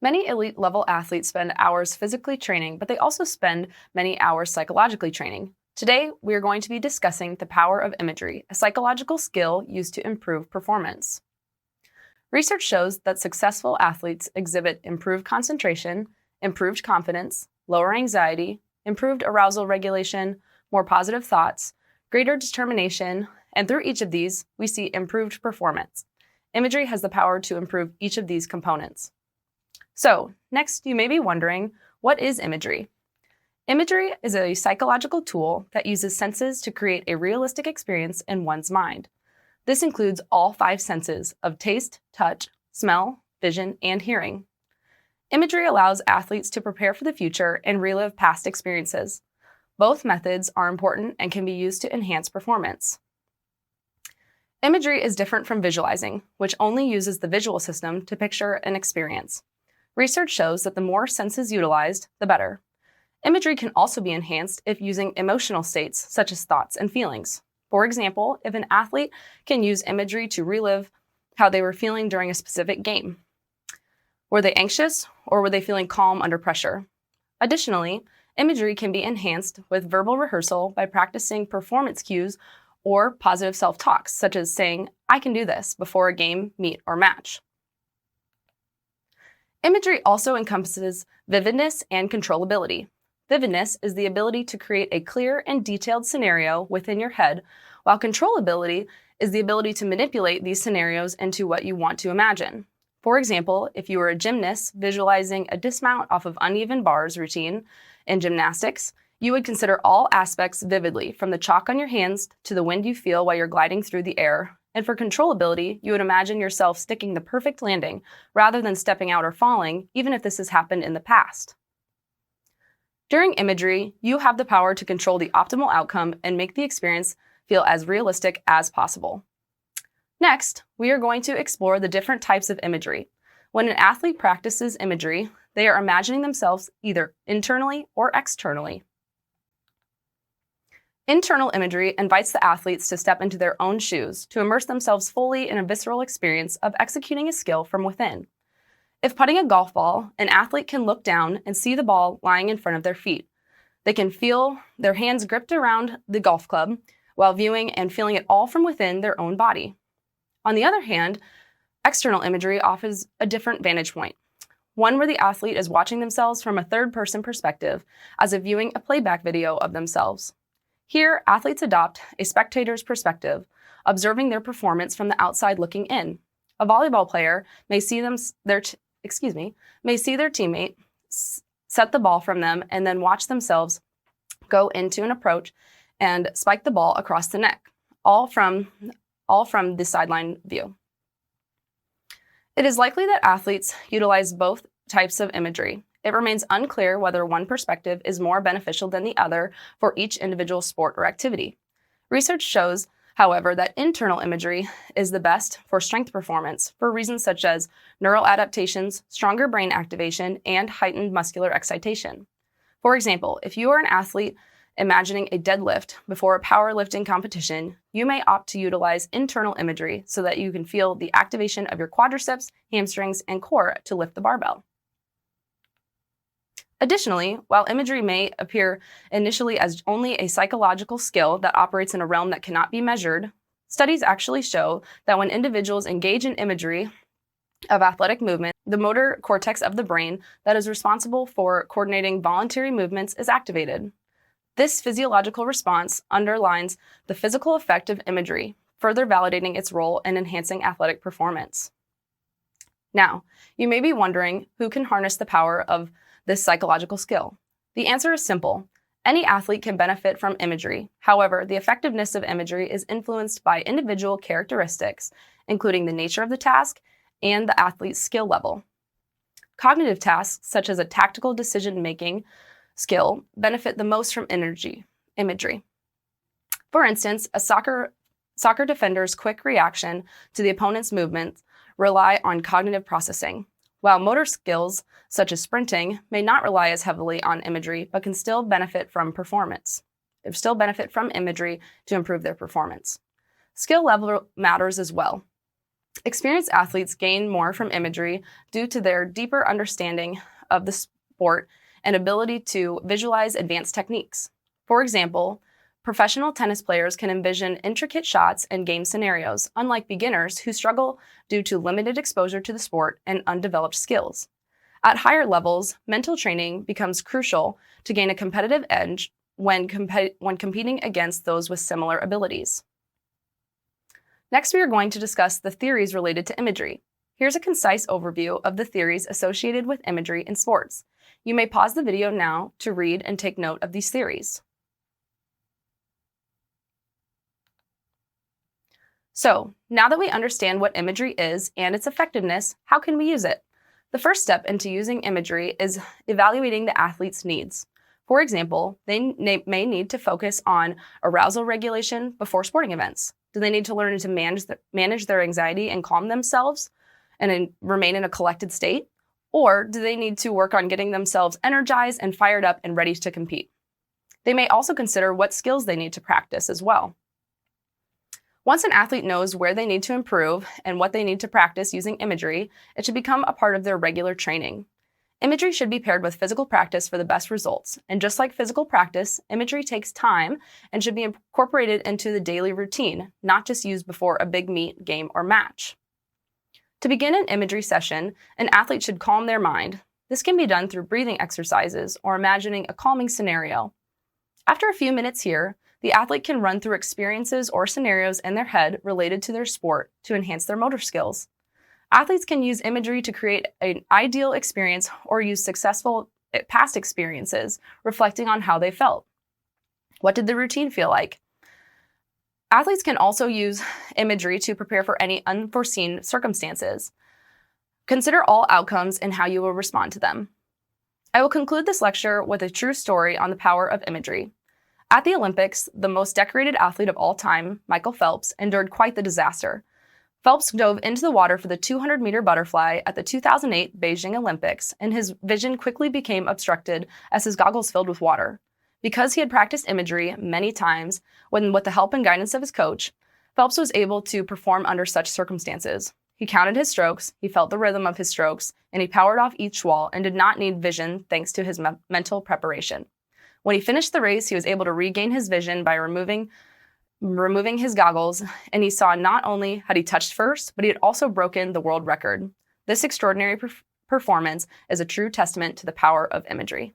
Many elite-level athletes spend hours physically training, but they also spend many hours psychologically training. Today, we are going to be discussing the power of imagery, a psychological skill used to improve performance. Research shows that successful athletes exhibit improved concentration, improved confidence, lower anxiety, improved arousal regulation, more positive thoughts, greater determination, and through each of these, we see improved performance. Imagery has the power to improve each of these components. So, next, you may be wondering, what is imagery? Imagery is a psychological tool that uses senses to create a realistic experience in one's mind. This includes all 5 senses of taste, touch, smell, vision, and hearing. Imagery allows athletes to prepare for the future and relive past experiences. Both methods are important and can be used to enhance performance. Imagery is different from visualizing, which only uses the visual system to picture an experience. Research shows that the more senses utilized, the better. Imagery can also be enhanced if using emotional states such as thoughts and feelings. For example, if an athlete can use imagery to relive how they were feeling during a specific game. Were they anxious or were they feeling calm under pressure? Additionally, imagery can be enhanced with verbal rehearsal by practicing performance cues or positive self-talks, such as saying, "I can do this," before a game, meet, or match. Imagery also encompasses vividness and controllability. Vividness is the ability to create a clear and detailed scenario within your head, while controllability is the ability to manipulate these scenarios into what you want to imagine. For example, if you were a gymnast visualizing a dismount off of uneven bars routine in gymnastics, you would consider all aspects vividly, from the chalk on your hands to the wind you feel while you're gliding through the air. And for controllability, you would imagine yourself sticking the perfect landing rather than stepping out or falling, even if this has happened in the past. During imagery, you have the power to control the optimal outcome and make the experience feel as realistic as possible. Next, we are going to explore the different types of imagery. When an athlete practices imagery, they are imagining themselves either internally or externally. Internal imagery invites the athletes to step into their own shoes, to immerse themselves fully in a visceral experience of executing a skill from within. If putting a golf ball, an athlete can look down and see the ball lying in front of their feet. They can feel their hands gripped around the golf club while viewing and feeling it all from within their own body. On the other hand, external imagery offers a different vantage point, one where the athlete is watching themselves from a third-person perspective, as if viewing a playback video of themselves. Here, athletes adopt a spectator's perspective, observing their performance from the outside looking in. A volleyball player may see their teammate set the ball from them and then watch themselves go into an approach and spike the ball across the net, all from the sideline view. It is likely that athletes utilize both types of imagery. It remains unclear whether one perspective is more beneficial than the other for each individual sport or activity. Research shows, however, that internal imagery is the best for strength performance for reasons such as neural adaptations, stronger brain activation, and heightened muscular excitation. For example, if you are an athlete imagining a deadlift before a powerlifting competition, you may opt to utilize internal imagery so that you can feel the activation of your quadriceps, hamstrings, and core to lift the barbell. Additionally, while imagery may appear initially as only a psychological skill that operates in a realm that cannot be measured, studies actually show that when individuals engage in imagery of athletic movement, the motor cortex of the brain that is responsible for coordinating voluntary movements is activated. This physiological response underlines the physical effect of imagery, further validating its role in enhancing athletic performance. Now, you may be wondering who can harness the power of this psychological skill. The answer is simple. Any athlete can benefit from imagery. However, the effectiveness of imagery is influenced by individual characteristics, including the nature of the task and the athlete's skill level. Cognitive tasks, such as a tactical decision-making skill, benefit the most from imagery. For instance, a soccer defender's quick reaction to the opponent's movements rely on cognitive processing, while motor skills, such as sprinting, may not rely as heavily on imagery, but can still benefit from imagery to improve their performance. Skill level matters as well. Experienced athletes gain more from imagery due to their deeper understanding of the sport and ability to visualize advanced techniques. For example, professional tennis players can envision intricate shots and game scenarios, unlike beginners who struggle due to limited exposure to the sport and undeveloped skills. At higher levels, mental training becomes crucial to gain a competitive edge when competing against those with similar abilities. Next, we are going to discuss the theories related to imagery. Here's a concise overview of the theories associated with imagery in sports. You may pause the video now to read and take note of these theories. So, now that we understand what imagery is and its effectiveness, how can we use it? The first step into using imagery is evaluating the athlete's needs. For example, they may need to focus on arousal regulation before sporting events. Do they need to learn to manage their anxiety and calm themselves and remain in a collected state? Or do they need to work on getting themselves energized and fired up and ready to compete? They may also consider what skills they need to practice as well. Once an athlete knows where they need to improve and what they need to practice using imagery, it should become a part of their regular training. Imagery should be paired with physical practice for the best results. And just like physical practice, imagery takes time and should be incorporated into the daily routine, not just used before a big meet, game, or match. To begin an imagery session, an athlete should calm their mind. This can be done through breathing exercises or imagining a calming scenario. After a few minutes here, the athlete can run through experiences or scenarios in their head related to their sport to enhance their motor skills. Athletes can use imagery to create an ideal experience or use successful past experiences, reflecting on how they felt. What did the routine feel like? Athletes can also use imagery to prepare for any unforeseen circumstances. Consider all outcomes and how you will respond to them. I will conclude this lecture with a true story on the power of imagery. At the Olympics, the most decorated athlete of all time, Michael Phelps, endured quite the disaster. Phelps dove into the water for the 200-meter butterfly at the 2008 Beijing Olympics, and his vision quickly became obstructed as his goggles filled with water. Because he had practiced imagery many times, with the help and guidance of his coach, Phelps was able to perform under such circumstances. He counted his strokes, he felt the rhythm of his strokes, and he powered off each wall and did not need vision thanks to his mental preparation. When he finished the race, he was able to regain his vision by removing his goggles, and he saw not only had he touched first, but he had also broken the world record. This extraordinary performance is a true testament to the power of imagery.